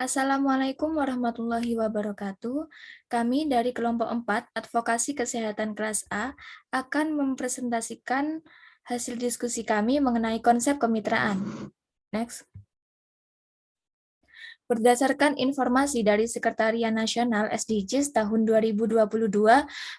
Assalamualaikum warahmatullahi wabarakatuh. Kami dari kelompok 4 Advokasi Kesehatan kelas A akan mempresentasikan hasil diskusi kami mengenai konsep kemitraan. Next. Berdasarkan informasi dari Sekretariat Nasional SDGs tahun 2022,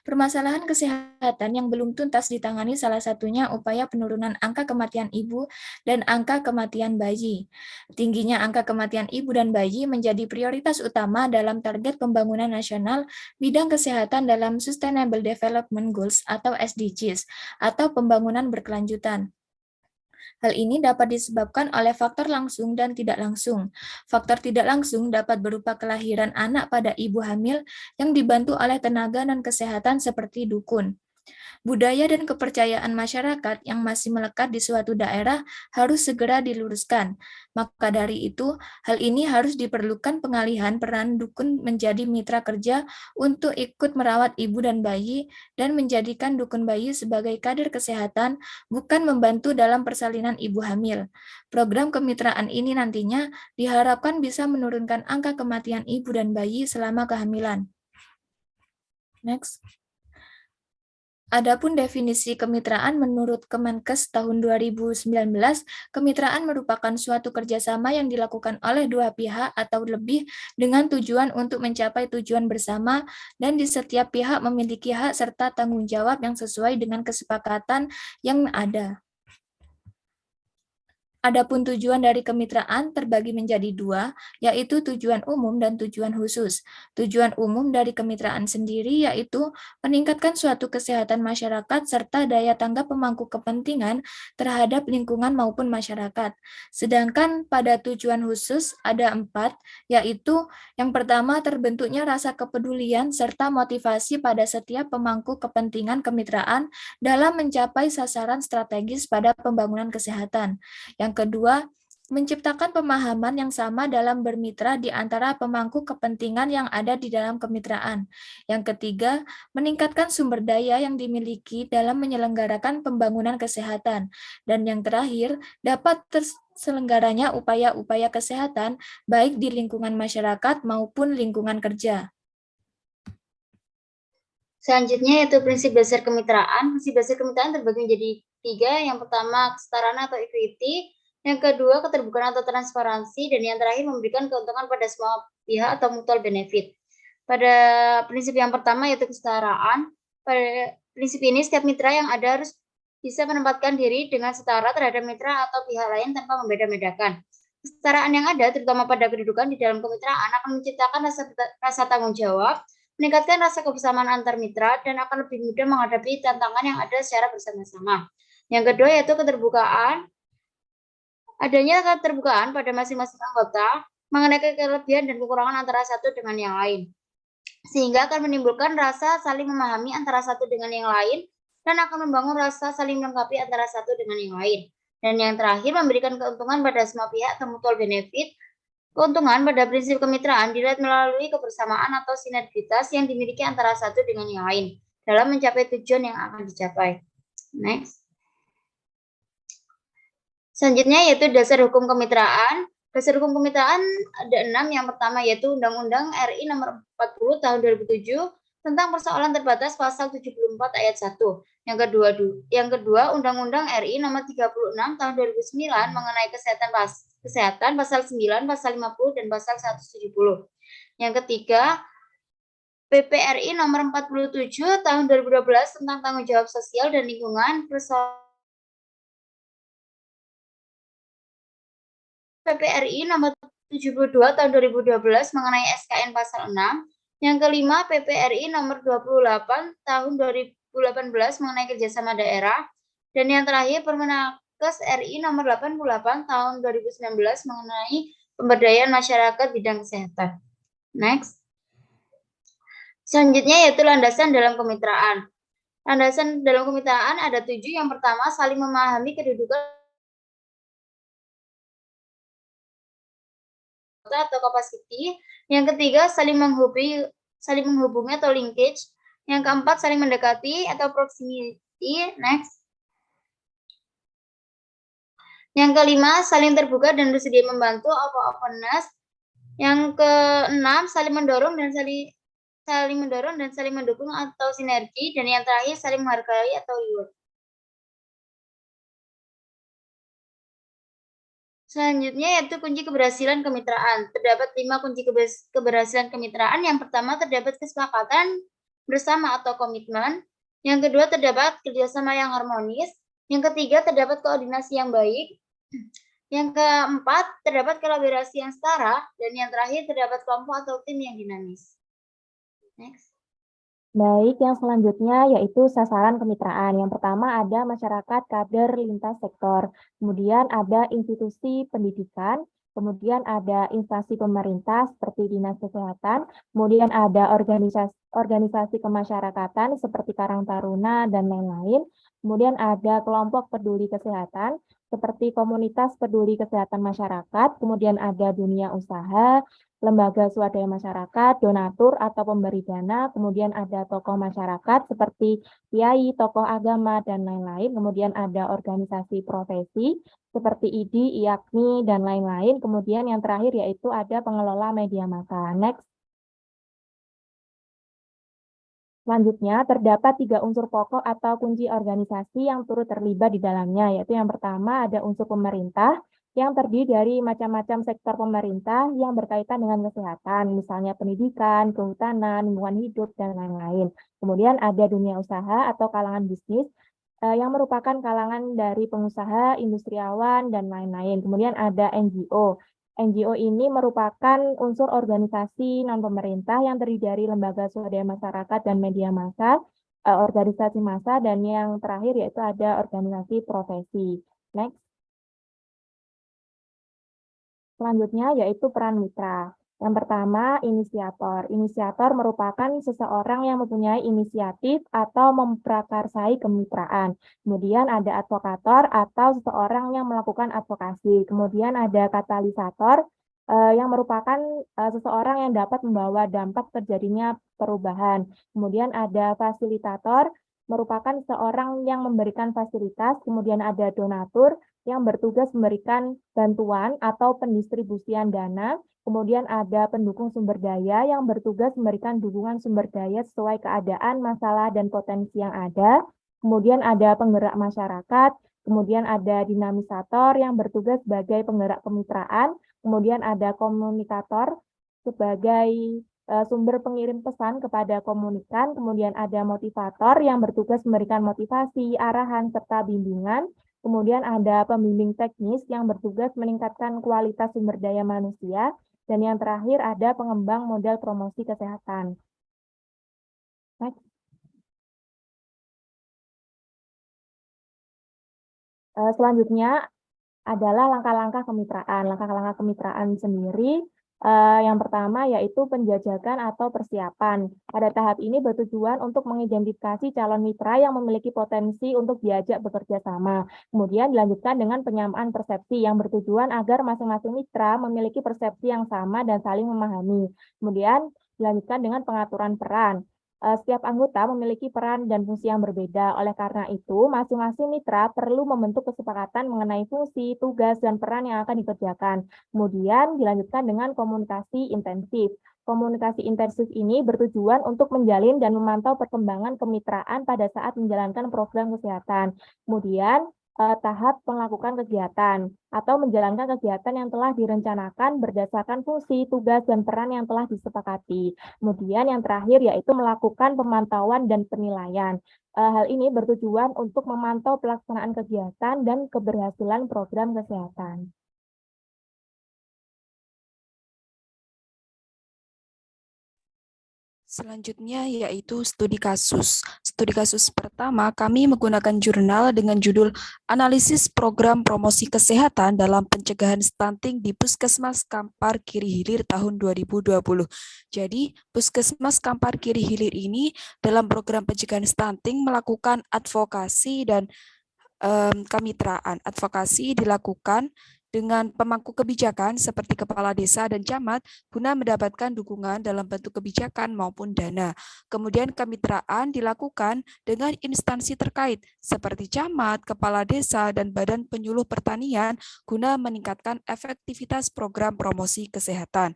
permasalahan kesehatan yang belum tuntas ditangani salah satunya upaya penurunan angka kematian ibu dan angka kematian bayi. Tingginya angka kematian ibu dan bayi menjadi prioritas utama dalam target pembangunan nasional bidang kesehatan dalam Sustainable Development Goals atau SDGs, atau pembangunan berkelanjutan. Hal ini dapat disebabkan oleh faktor langsung dan tidak langsung. Faktor tidak langsung dapat berupa kelahiran anak pada ibu hamil yang dibantu oleh tenaga dan kesehatan seperti dukun. Budaya dan kepercayaan masyarakat yang masih melekat di suatu daerah harus segera diluruskan. Maka dari itu, hal ini harus diperlukan pengalihan peran dukun menjadi mitra kerja untuk ikut merawat ibu dan bayi dan menjadikan dukun bayi sebagai kader kesehatan, bukan membantu dalam persalinan ibu hamil. Program kemitraan ini nantinya diharapkan bisa menurunkan angka kematian ibu dan bayi selama kehamilan. Next. Adapun definisi kemitraan menurut Kemenkes tahun 2019, kemitraan merupakan suatu kerjasama yang dilakukan oleh dua pihak atau lebih dengan tujuan untuk mencapai tujuan bersama dan di setiap pihak memiliki hak serta tanggung jawab yang sesuai dengan kesepakatan yang ada. Adapun tujuan dari kemitraan terbagi menjadi dua, yaitu tujuan umum dan tujuan khusus. Tujuan umum dari kemitraan sendiri yaitu meningkatkan suatu kesehatan masyarakat serta daya tanggap pemangku kepentingan terhadap lingkungan maupun masyarakat. Sedangkan pada tujuan khusus ada 4, yaitu yang pertama terbentuknya rasa kepedulian serta motivasi pada setiap pemangku kepentingan kemitraan dalam mencapai sasaran strategis pada pembangunan kesehatan. Yang kedua, menciptakan pemahaman yang sama dalam bermitra di antara pemangku kepentingan yang ada di dalam kemitraan. Yang ketiga, meningkatkan sumber daya yang dimiliki dalam menyelenggarakan pembangunan kesehatan. Dan yang terakhir, dapat terselenggaranya upaya-upaya kesehatan baik di lingkungan masyarakat maupun lingkungan kerja. Selanjutnya yaitu prinsip dasar kemitraan. Prinsip dasar kemitraan terbagi menjadi 3. Yang pertama, kesetaraan atau equity. Yang kedua, keterbukaan atau transparansi, dan yang terakhir memberikan keuntungan pada semua pihak atau mutual benefit. Pada prinsip yang pertama yaitu kesetaraan, pada prinsip ini setiap mitra yang ada harus bisa menempatkan diri dengan setara terhadap mitra atau pihak lain tanpa membeda-bedakan. Kesetaraan yang ada, terutama pada kedudukan di dalam kemitraan, akan menciptakan rasa tanggung jawab, meningkatkan rasa kebersamaan antar mitra, dan akan lebih mudah menghadapi tantangan yang ada secara bersama-sama. Yang kedua yaitu keterbukaan. Adanya keterbukaan pada masing-masing anggota mengenai kelebihan dan kekurangan antara satu dengan yang lain, sehingga akan menimbulkan rasa saling memahami antara satu dengan yang lain dan akan membangun rasa saling melengkapi antara satu dengan yang lain. Dan yang terakhir, memberikan keuntungan pada semua pihak atau mutual benefit. Keuntungan pada prinsip kemitraan dilihat melalui kebersamaan atau sinergitas yang dimiliki antara satu dengan yang lain dalam mencapai tujuan yang akan dicapai. Next. Selanjutnya yaitu dasar hukum kemitraan. Dasar hukum kemitraan ada 6. Yang pertama yaitu Undang-Undang RI Nomor 40 Tahun 2007 tentang persoalan terbatas pasal 74 ayat 1. Yang kedua Undang-Undang RI Nomor 36 Tahun 2009 mengenai kesehatan pasal 9, pasal 50 dan pasal 170. Yang ketiga PPRI Nomor 47 Tahun 2012 tentang tanggung jawab sosial dan lingkungan PPRI Nomor 72 Tahun 2012 mengenai SKN Pasal 6. Yang kelima, PPRI Nomor 28 Tahun 2018 mengenai kerjasama daerah. Dan yang terakhir, Permenaker RI Nomor 88 Tahun 2019 mengenai pemberdayaan masyarakat bidang kesehatan. Next. Selanjutnya yaitu landasan dalam kemitraan. Landasan dalam kemitraan ada 7. Yang pertama, saling memahami kedudukan atau capacity. Yang ketiga, saling menghubungi atau linkage. Yang keempat, saling mendekati atau proximity. Next. Yang kelima, saling terbuka dan bersedia membantu atau openness. Yang keenam, saling mendorong dan saling mendukung atau sinergi, dan yang terakhir saling menghargai atau reward. Selanjutnya yaitu kunci keberhasilan kemitraan. Terdapat 5 kunci keberhasilan kemitraan. Yang pertama terdapat kesepakatan bersama atau komitmen. Yang kedua terdapat kerjasama yang harmonis. Yang ketiga terdapat koordinasi yang baik. Yang keempat terdapat kolaborasi yang setara. Dan yang terakhir terdapat kelompok atau tim yang dinamis. Next. Baik, yang selanjutnya yaitu sasaran kemitraan. Yang pertama ada masyarakat kader lintas sektor, kemudian ada institusi pendidikan, kemudian ada instansi pemerintah seperti Dinas Kesehatan, kemudian ada organisasi kemasyarakatan seperti Karang Taruna dan lain-lain, kemudian ada kelompok peduli kesehatan seperti komunitas peduli kesehatan masyarakat, kemudian ada dunia usaha, lembaga swadaya masyarakat, donatur atau pemberi dana, kemudian ada tokoh masyarakat seperti kiai, tokoh agama, dan lain-lain, kemudian ada organisasi profesi seperti IDI, IAKMI, dan lain-lain, kemudian yang terakhir yaitu ada pengelola media massa. Next. Selanjutnya, terdapat 3 unsur pokok atau kunci organisasi yang turut terlibat di dalamnya, yaitu yang pertama ada unsur pemerintah, yang terdiri dari macam-macam sektor pemerintah yang berkaitan dengan kesehatan, misalnya pendidikan, kehutanan, lingkungan hidup, dan lain-lain. Kemudian ada dunia usaha atau kalangan bisnis, yang merupakan kalangan dari pengusaha, industriawan, dan lain-lain. Kemudian ada NGO. NGO ini merupakan unsur organisasi non-pemerintah yang terdiri dari lembaga swadaya masyarakat dan media massa, organisasi massa, dan yang terakhir yaitu ada organisasi profesi. Next. Selanjutnya yaitu peran mitra. Yang pertama, inisiator. Inisiator merupakan seseorang yang mempunyai inisiatif atau memprakarsai kemitraan. Kemudian ada advokator atau seseorang yang melakukan advokasi. Kemudian ada katalisator yang merupakan seseorang yang dapat membawa dampak terjadinya perubahan. Kemudian ada fasilitator, merupakan seseorang yang memberikan fasilitas. Kemudian ada donatur, yang bertugas memberikan bantuan atau pendistribusian dana. Kemudian ada pendukung sumber daya yang bertugas memberikan dukungan sumber daya sesuai keadaan, masalah, dan potensi yang ada. Kemudian ada penggerak masyarakat. Kemudian ada dinamisator yang bertugas sebagai penggerak kemitraan. Kemudian ada komunikator sebagai sumber pengirim pesan kepada komunikan. Kemudian ada motivator yang bertugas memberikan motivasi, arahan, serta bimbingan. Kemudian ada pembimbing teknis yang bertugas meningkatkan kualitas sumber daya manusia. Dan yang terakhir ada pengembang modal promosi kesehatan. Next. Selanjutnya adalah langkah-langkah kemitraan. Langkah-langkah kemitraan sendiri yang pertama yaitu penjajakan atau persiapan. Pada tahap ini bertujuan untuk mengidentifikasi calon mitra yang memiliki potensi untuk diajak bekerja sama. Kemudian dilanjutkan dengan penyamaan persepsi yang bertujuan agar masing-masing mitra memiliki persepsi yang sama dan saling memahami. Kemudian dilanjutkan dengan pengaturan peran. Setiap anggota memiliki peran dan fungsi yang berbeda. Oleh karena itu, masing-masing mitra perlu membentuk kesepakatan mengenai fungsi, tugas, dan peran yang akan dikerjakan. Kemudian dilanjutkan dengan komunikasi intensif. Komunikasi intensif ini bertujuan untuk menjalin dan memantau perkembangan kemitraan pada saat menjalankan program kesehatan. Kemudian tahap melakukan kegiatan atau menjalankan kegiatan yang telah direncanakan berdasarkan fungsi, tugas, dan peran yang telah disepakati. Kemudian yang terakhir yaitu melakukan pemantauan dan penilaian. Hal ini bertujuan untuk memantau pelaksanaan kegiatan dan keberhasilan program kesehatan. Selanjutnya yaitu studi kasus. Studi kasus pertama kami menggunakan jurnal dengan judul Analisis Program Promosi Kesehatan dalam Pencegahan Stunting di Puskesmas Kampar Kiri Hilir tahun 2020. Jadi Puskesmas Kampar Kiri Hilir ini dalam program pencegahan stunting melakukan advokasi dan kemitraan. Advokasi dilakukan dengan pemangku kebijakan seperti kepala desa dan camat guna mendapatkan dukungan dalam bentuk kebijakan maupun dana. Kemudian kemitraan dilakukan dengan instansi terkait seperti camat, kepala desa, dan badan penyuluh pertanian guna meningkatkan efektivitas program promosi kesehatan.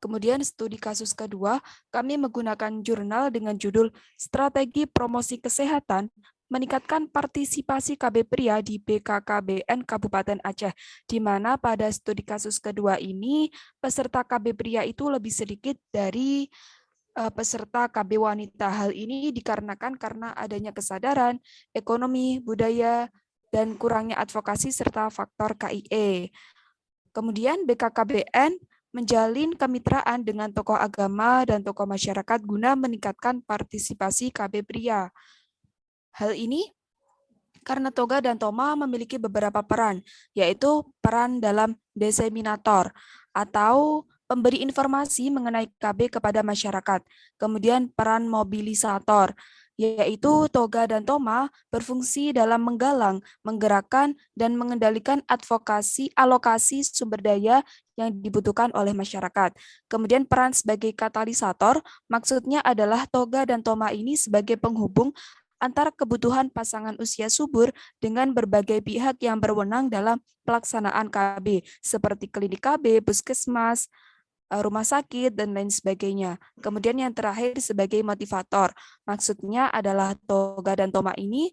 Kemudian studi kasus kedua, kami menggunakan jurnal dengan judul Strategi Promosi Kesehatan Meningkatkan Partisipasi KB Pria di BKKBN Kabupaten Aceh, di mana pada studi kasus kedua ini peserta KB Pria itu lebih sedikit dari peserta KB Wanita. Hal ini dikarenakan karena adanya kesadaran, ekonomi, budaya, dan kurangnya advokasi serta faktor KIE. Kemudian BKKBN menjalin kemitraan dengan tokoh agama dan tokoh masyarakat guna meningkatkan partisipasi KB Pria. Hal ini karena Toga dan Toma memiliki beberapa peran, yaitu peran dalam diseminator atau pemberi informasi mengenai KB kepada masyarakat. Kemudian peran mobilisator, yaitu Toga dan Toma berfungsi dalam menggalang, menggerakkan, dan mengendalikan advokasi alokasi sumber daya yang dibutuhkan oleh masyarakat. Kemudian peran sebagai katalisator, maksudnya adalah Toga dan Toma ini sebagai penghubung antara kebutuhan pasangan usia subur dengan berbagai pihak yang berwenang dalam pelaksanaan KB, seperti klinik KB, puskesmas, rumah sakit, dan lain sebagainya. Kemudian yang terakhir sebagai motivator, maksudnya adalah Toga dan Toma ini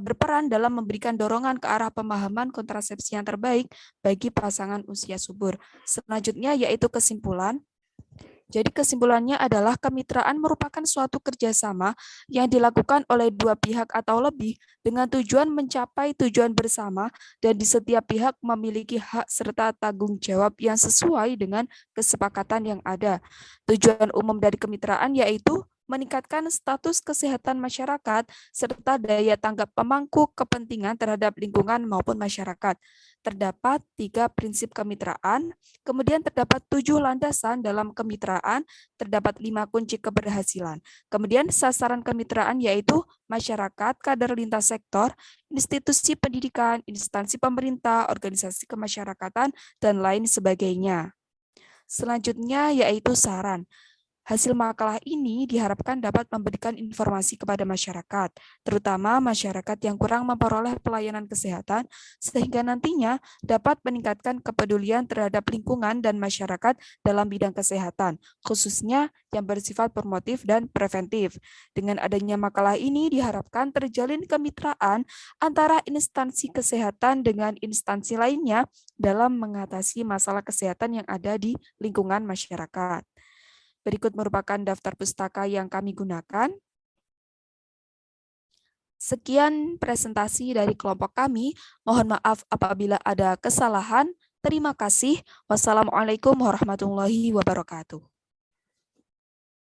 berperan dalam memberikan dorongan ke arah pemahaman kontrasepsi yang terbaik bagi pasangan usia subur. Selanjutnya yaitu kesimpulan. Jadi kesimpulannya adalah kemitraan merupakan suatu kerjasama yang dilakukan oleh dua pihak atau lebih dengan tujuan mencapai tujuan bersama dan di setiap pihak memiliki hak serta tanggung jawab yang sesuai dengan kesepakatan yang ada. Tujuan umum dari kemitraan yaitu meningkatkan status kesehatan masyarakat serta daya tanggap pemangku kepentingan terhadap lingkungan maupun masyarakat. Terdapat 3 prinsip kemitraan, kemudian terdapat 7 landasan dalam kemitraan, terdapat 5 kunci keberhasilan. Kemudian sasaran kemitraan yaitu masyarakat, kader lintas sektor, institusi pendidikan, instansi pemerintah, organisasi kemasyarakatan, dan lain sebagainya. Selanjutnya yaitu saran. Hasil makalah ini diharapkan dapat memberikan informasi kepada masyarakat, terutama masyarakat yang kurang memperoleh pelayanan kesehatan, sehingga nantinya dapat meningkatkan kepedulian terhadap lingkungan dan masyarakat dalam bidang kesehatan, khususnya yang bersifat promotif dan preventif. Dengan adanya makalah ini diharapkan terjalin kemitraan antara instansi kesehatan dengan instansi lainnya dalam mengatasi masalah kesehatan yang ada di lingkungan masyarakat. Berikut merupakan daftar pustaka yang kami gunakan. Sekian presentasi dari kelompok kami. Mohon maaf apabila ada kesalahan. Terima kasih. Wassalamualaikum warahmatullahi wabarakatuh.